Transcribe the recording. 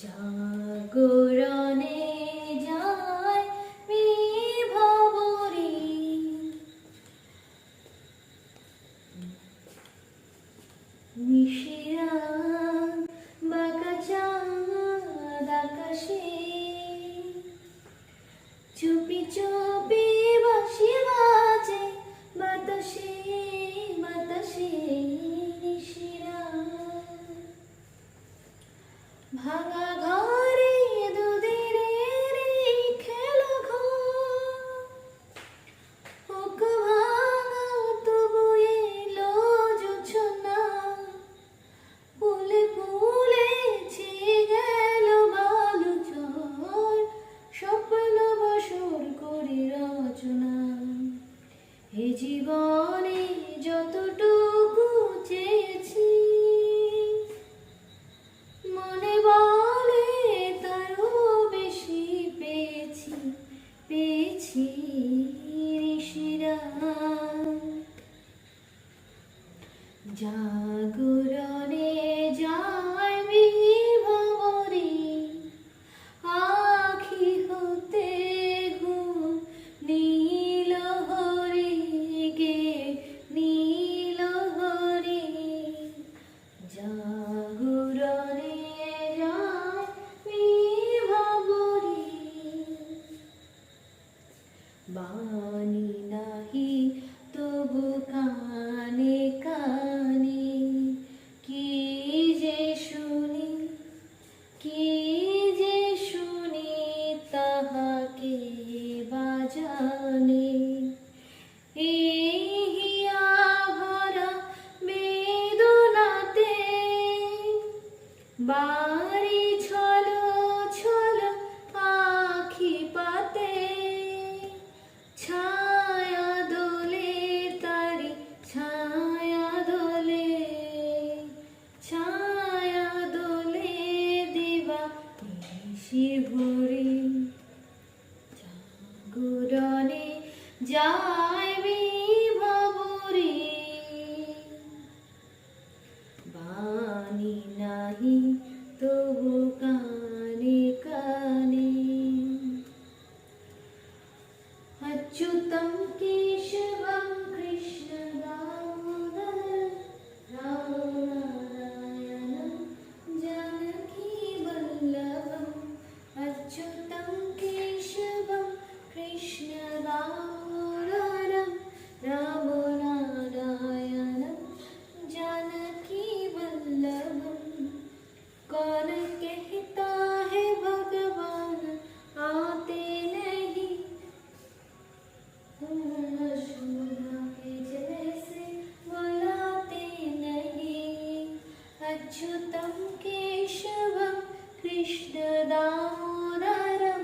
জাগরণে যায় বিভবরে, নিশিরা বাঁকা চাঁদ আকাশে, চুপি চুপি বাঁশি বাজে বাতাসে বাতাসে, নিশিরা ভাঙা ঘরে দুদিনের খেলা ঘর, হোক ভাঙা তবু এলো জোছনা, ফুলে ফুলে ছেয়ে গেল বালু চর, স্বপ্ন বসর করে রচনা। এ জীবনে যতটুকু চেয়েছি, মনে বলে তারও বেশি পেয়েছি, পেয়েছি নিশিরা। জাগরণে যায় বিভবরে, আখি হতে ঘুম নীল হরে গে নীল হরে। জাগরণে যায় বিভবরে, বাণী নাহি তবু কানে কানে, কি যে শুনি কি যে শুনি তাহাকে বাজানে। এই হিয়া ভরা বেদনাতে বাড়ি ছলো ছলো আখি পাতে, ছায়া দোলে তারি ছায়া দোলে, ছায়া দোলে দিবা নিশি ভরে। জাগরণে যায় বিভবরে, বাণী নাহি তবু কানে কানে। अच्युतं केशवं कृष्ण दामोदरं रामनारायणं जानकी वल्लभम्। अच्युतं केशवं कृष्ण दामोदरं रामनारायणं जानकी वल्लभम्। कौन कहता है भगवान आते नहीं, यशोदा के जैसे बुलाते नहीं। अच्युतं केशवं कृष्ण दामोदरं